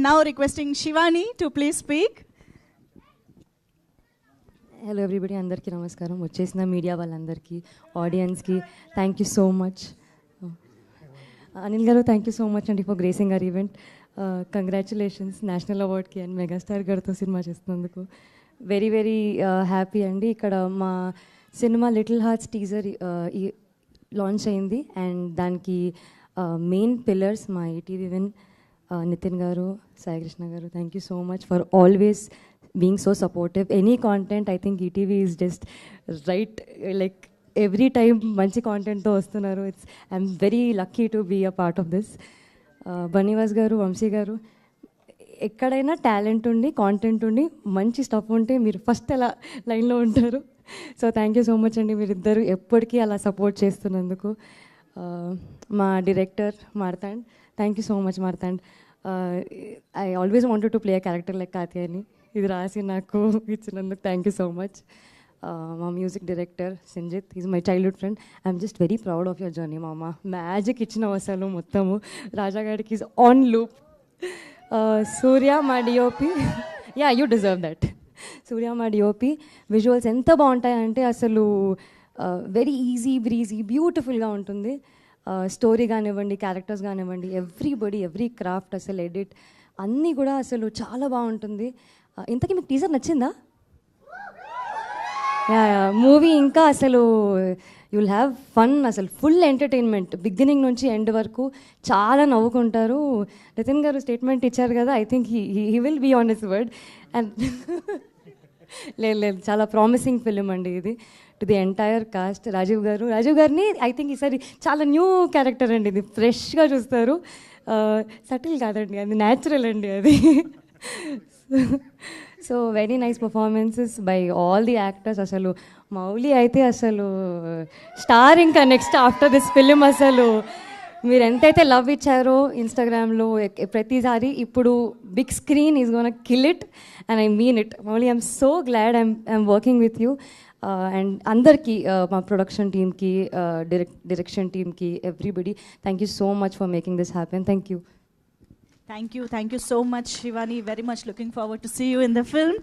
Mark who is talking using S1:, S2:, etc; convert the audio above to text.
S1: now requesting Shivani to please speak.
S2: Hello everybody, అందరికీ నమస్కారం. వచ్చేసిన మీడియా వాళ్ళందరికీ, ఆడియన్స్కి thank you so much. Anil garu, thank you so much అండి for gracing our event. Congratulations national అవార్డ్కి and megastar గారితో cinema చేస్తున్నందుకు. వెరీ వెరీ హ్యాపీ అండి. ఇక్కడ మా cinema little hearts teaser launch అయింది అండ్ దానికి మెయిన్ పిల్లర్స్ మా ETV Win Nithin garu, Sai Krishna garu. Thank you so much for always being so supportive. Any content, I think ETV is just right, like every time manchi content tho vastunaru. I'm very lucky to be a part of this. Banivas garu, Vamsi garu, ekkadaina talent undi, content undi, manchi stuff unte meer first ala line lo untaru. So thank you so much andi, meer iddaru eppadiki ala support chestunnanduku. Ma director Martand, thank you so much Martand. I always wanted to play a character like Katyayani. ఇది రాసి నాకు ఇచ్చినందుకు thank you so much. మా music director Sanjith, is my childhood friend. I'm just very proud of your journey మామ. Magic ఇచ్చిన అసలు మొత్తము. రాజాగాడికి ఈజ్ ఆన్ లూప్. సూర్య మా DOP, yeah you deserve that. Surya మా డిఓపి విజువల్స్ ఎంత బాగుంటాయంటే అసలు వెరీ ఈజీ బ్రీజీ బ్యూటిఫుల్గా ఉంటుంది. స్టోరీ కానివ్వండి, క్యారెక్టర్స్ కానివ్వండి, ఎవ్రీ క్రాఫ్ట్, అసలు ఎడిట్ అన్నీ కూడా అసలు చాలా బాగుంటుంది. ఇంతకీ మీకు టీజర్ నచ్చిందా? మూవీ ఇంకా అసలు యుల్ హ్యావ్ ఫన్, అసలు ఫుల్ ఎంటర్టైన్మెంట్ బిగినింగ్ నుంచి ఎండ్ వరకు. చాలా నవ్వుకుంటారు. నితిన్ గారు స్టేట్మెంట్ ఇచ్చారు కదా, I think he will be on his word. And లేదు, చాలా ప్రామిసింగ్ ఫిలిం అండి ఇది. To the entire cast, Rajeev గారిని ఐ థింక్ ఈసారి చాలా న్యూ క్యారెక్టర్ అండి ఇది. ఫ్రెష్గా చూస్తారు. సటిల్ కాదండి, అది న్యాచురల్ అండి అది. So very nice performances by all the actors. అసలు మౌలి అయితే అసలు స్టార్. ఇంకా నెక్స్ట్ ఆఫ్టర్ దిస్ ఫిలిం అసలు మీరు ఎంతైతే లవ్ ఇచ్చారో ఇన్స్టాగ్రామ్లో ప్రతిసారి, ఇప్పుడు big screen is gonna kill it and I mean it. Mouli, I'm so glad I'm working with you. And అందరికీ, మా ప్రొడక్షన్ టీమ్కి, డైరెక్షన్ టీమ్కి, everybody, thank you so much for making this happen. Thank you.
S1: Thank you so much Shivani, very much looking forward to see you in the film.